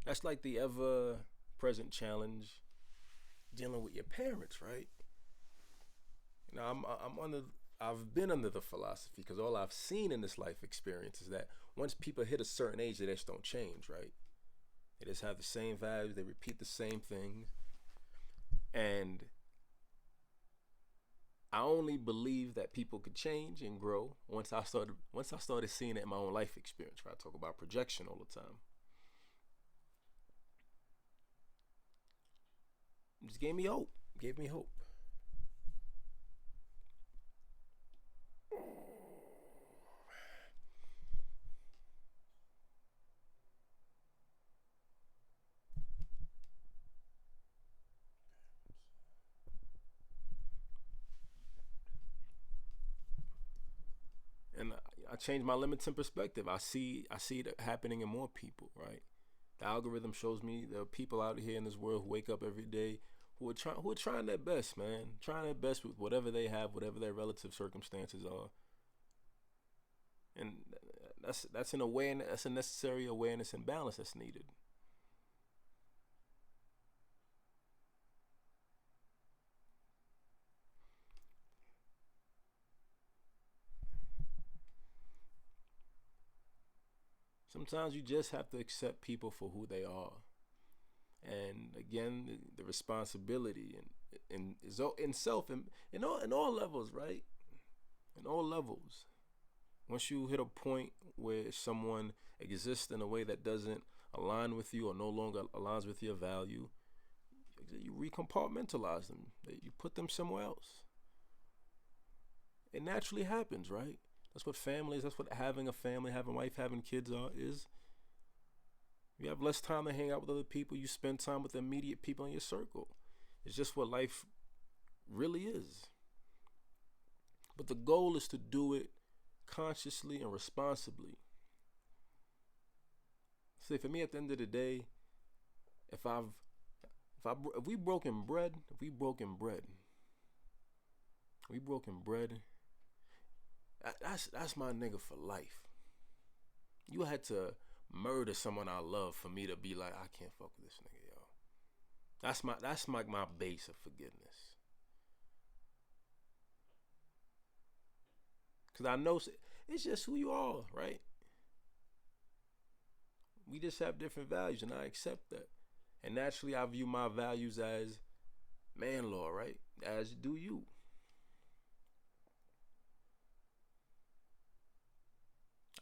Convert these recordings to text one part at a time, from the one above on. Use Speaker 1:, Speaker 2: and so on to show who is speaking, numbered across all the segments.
Speaker 1: That's like the ever present challenge dealing with your parents, right? You know, I'm under I've been under the philosophy because all I've seen in this life experience is that once people hit a certain age, they just don't change, right? They just have the same values, they repeat the same things, and I only believe that people could change and grow once I started seeing it in my own life experience. Right, I talk about projection all the time. It just gave me hope. Gave me hope. And I changed my limiting perspective. I see it happening in more people. Right, the algorithm shows me there are people out here in this world who wake up every day who are trying their best, man, trying their best with whatever they have, whatever their relative circumstances are, and that's an awareness. That's a necessary awareness and balance that's needed. Sometimes you just have to accept people for who they are, and again, the responsibility and is in self and in all levels, right? In all levels. Once you hit a point where someone exists in a way that doesn't align with you or no longer aligns with your value, you recompartmentalize them. You put them somewhere else. It naturally happens, right? That's what family is. That's what having a family, having a wife, having kids is. You have less time to hang out with other people. You spend time with the immediate people in your circle. It's just what life really is. But the goal is to do it consciously and responsibly. See, for me, at the end of the day, if I've if we broken bread, that's my nigga for life. You had to murder someone I love for me to be like, I can't fuck with this nigga, yo. That's my base of forgiveness. Cause I know it's just who you are, right? We just have different values, and I accept that. And naturally, I view my values as man law, right? As do you.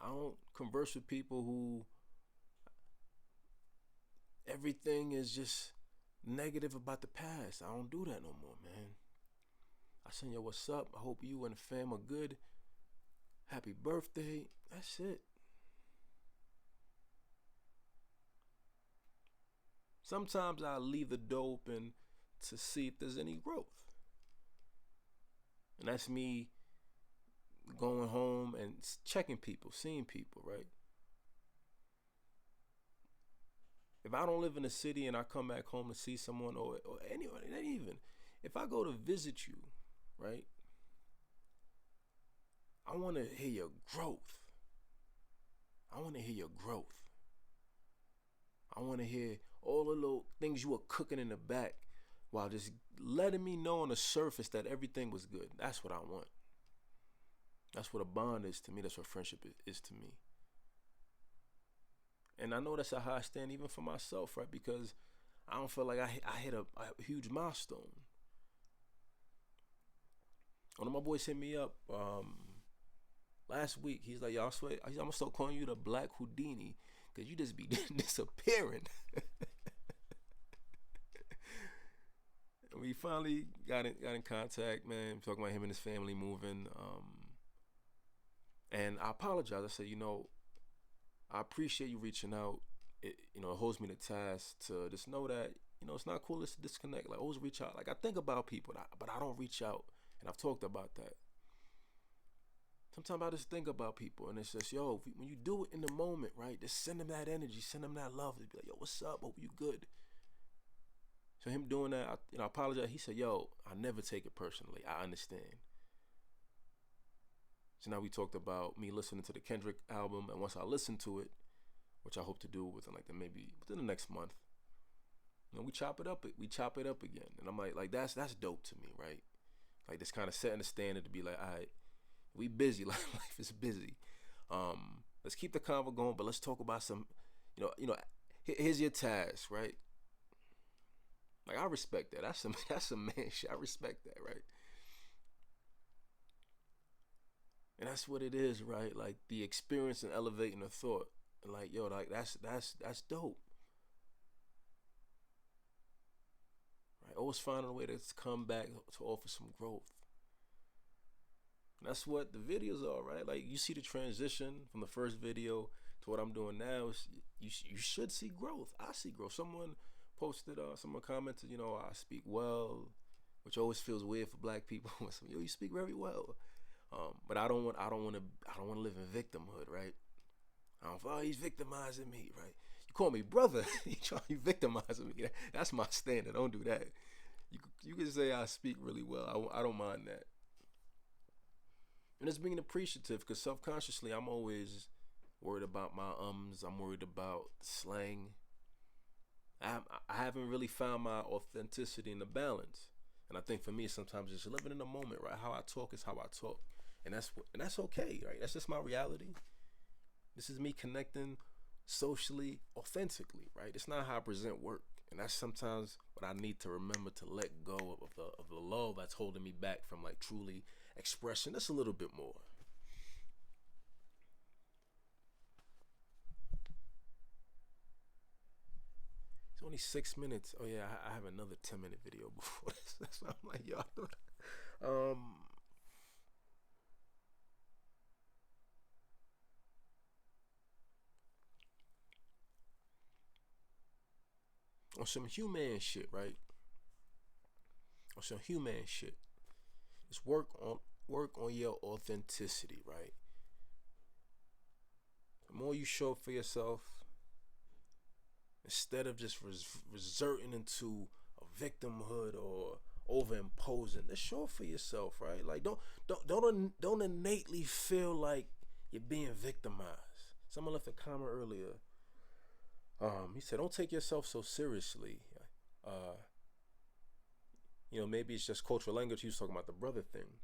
Speaker 1: I don't converse with people who everything is just negative about the past. I don't do that no more, man. I send you what's up. I hope you and the fam are good. Happy birthday. That's it. Sometimes I leave the door open to see if there's any growth. And that's me going home and checking people, seeing people, right? If I don't live in a city and I come back home to see someone or anyone, not even, if I go to visit you, right? I want to hear your growth. I want to hear your growth. I want to hear all the little things you were cooking in the back while just letting me know on the surface that everything was good. That's what I want. That's what a bond is to me. That's what friendship is to me. And I know that's a high stand even for myself, right? Because I don't feel like I hit a huge milestone. One of my boys hit me up last week. He's like, "Yo, I swear, I'm gonna start calling you the Black Houdini because you just be disappearing." We finally got in contact, man. Talking about him and his family moving. And I apologize. I said, I appreciate you reaching out. It holds me to task to just know that it's not cool to disconnect. Like, always reach out. Like, I think about people, but I don't reach out, and I've talked about that. Sometimes I just think about people, and it's just, yo, when you do it in the moment, right? Just send them that energy, send them that love. Be like, yo, what's up? Hope you good. So him doing that, I apologize. He said, yo, I never take it personally. I understand. So now we talked about me listening to the Kendrick album, and once I listened to it, which I hope to do within like maybe within the next month. You know, we chop it up. We chop it up again, and I'm like that's dope to me, right? Like this kind of setting the standard to be like, all right, we busy. Life is busy. Let's keep the convo going, but let's talk about some, here's your task, right? Like I respect that. That's some man shit. I respect that, right? And that's what it is, right? Like the experience and elevating the thought. And like, yo, like that's dope. Right? Always finding a way to come back to offer some growth. And that's what the videos are, right? Like you see the transition from the first video to what I'm doing now. You should see growth. I see growth. Someone posted, someone commented, I speak well, which always feels weird for black people. Yo, you speak very well. But I don't want to live in victimhood, right? He's victimizing me, right? You call me brother, you victimizing me. That's my standard. Don't do that. You can say I speak really well. I don't mind that. And it's being appreciative, because self-consciously I'm always worried about my ums. I'm worried about slang. I haven't really found my authenticity in the balance. And I think for me, sometimes just living in the moment, right? How I talk is how I talk. And that's okay, right? That's just my reality. This is me connecting socially, authentically, right? It's not how I present work. And that's sometimes what I need to remember, to let go of the lull that's holding me back from like truly expressing just a little bit more. It's only 6 minutes. Oh yeah, I have another 10-minute video before this. So I'm like, yo, on some human shit, right? On some human shit. Just work on your authenticity, right? The more you show up for yourself, instead of just resorting into a victimhood or overimposing, just show up for yourself, right? Like don't innately feel like you're being victimized. Someone left a comment earlier. He said, "Don't take yourself so seriously." Maybe it's just cultural language. He was talking about the brother thing.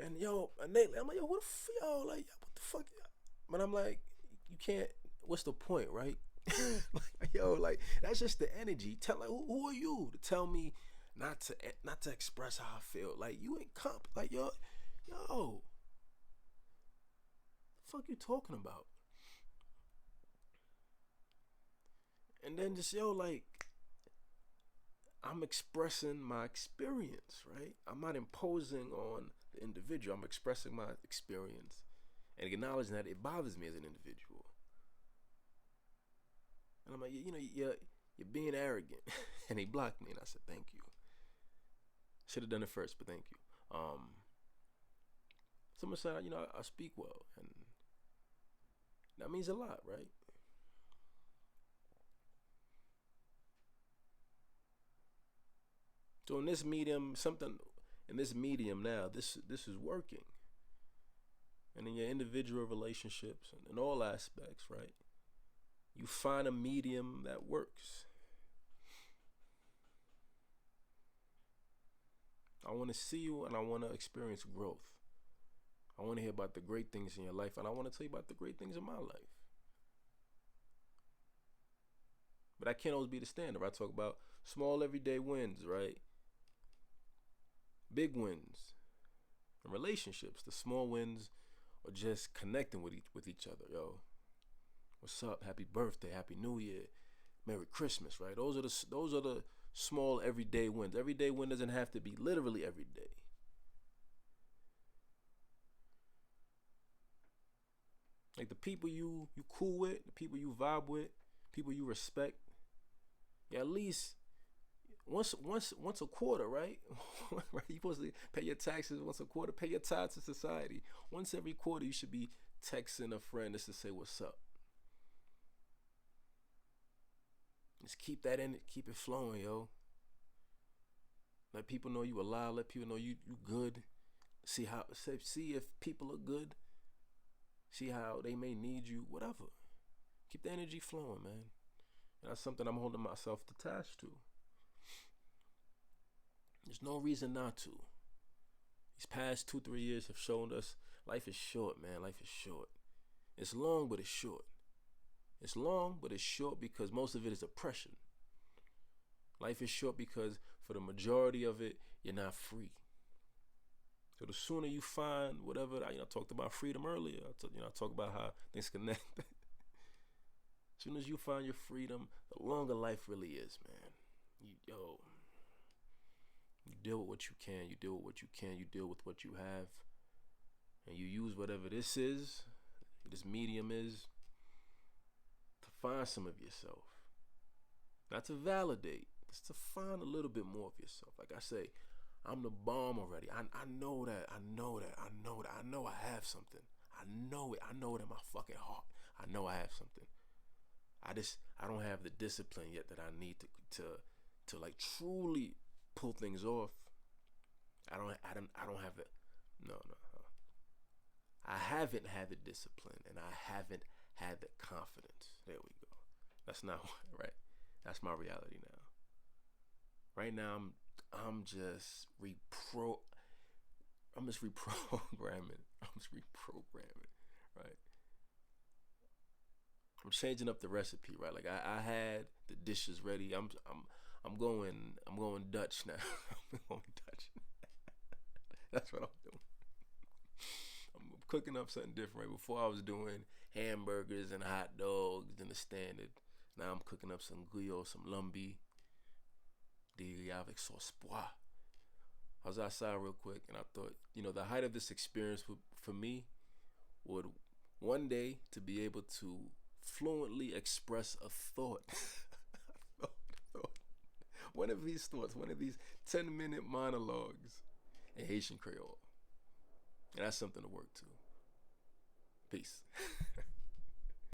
Speaker 1: And yo, innately, I'm like, yo, what the fuck? But I'm like, you can't. What's the point, right? like that's just the energy. Tell like, who are you to tell me not to express how I feel? Like you ain't like yo, the fuck you talking about? And then just like, I'm expressing my experience, right? I'm not imposing on the individual. I'm expressing my experience and acknowledging that it bothers me as an individual. And I'm like, you're being arrogant. And he blocked me, and I said, thank you. Should have done it first, but thank you. Someone said, I speak well, and that means a lot, right? So in this medium now, this is working. And in your individual relationships and in all aspects, right? You find a medium that works. I want to see you, and I want to experience growth. I want to hear about the great things in your life, and I want to tell you about the great things in my life. But that can't always be the standard. I talk about small everyday wins, right? Big wins in relationships. The small wins are just connecting with each other. Yo, what's up? Happy birthday, happy New Year, Merry Christmas, right? Those are the small everyday wins. Everyday win doesn't have to be literally every day. Like the people you cool with, the people you vibe with, people you respect. Yeah, at least once a quarter, right? Right? You're supposed to pay your taxes once a quarter, pay your tithes to society. Once every quarter, you should be texting a friend just to say what's up. Just keep that in it, keep it flowing, yo. Let people know you alive. Let people know you good. See if people are good. See how they may need you. Whatever. Keep the energy flowing, man. And that's something I'm holding myself attached to. There's no reason not to. These past 2, 3 years have shown us life is short, man. Life is short. It's long, but it's short. It's long, but it's short because most of it is oppression. Life is short because for the majority of it, you're not free. So the sooner you find whatever, I talked about freedom earlier. I talked about how things connect. As soon as you find your freedom, the longer life really is, man. You deal with what you can. You deal with what you can. You deal with what you have. And you use whatever this medium is, to find some of yourself. Not to validate, just to find a little bit more of yourself. Like I say, I'm the bomb already. I know that. I know I have something. I know it. I know it in my fucking heart. I know I have something. I don't have the discipline yet that I need to like truly pull things off. I don't have it. No. I haven't had the discipline and I haven't had the confidence. There we go. That's not right. That's my reality now. Right now I'm just reprogramming. Right? I'm changing up the recipe, right? Like I had the dishes ready. I'm going Dutch now. I'm going Dutch. That's what I'm doing. I'm cooking up something different. Right? Before I was doing hamburgers and hot dogs and the standard. Now I'm cooking up some guyo, some lumbi, avec sauce pois. I was outside real quick and I thought, the height of this experience for me would one day to be able to fluently express a thought. One of these thoughts, one of these 10-minute monologues in Haitian Creole. And that's something to work to. Peace.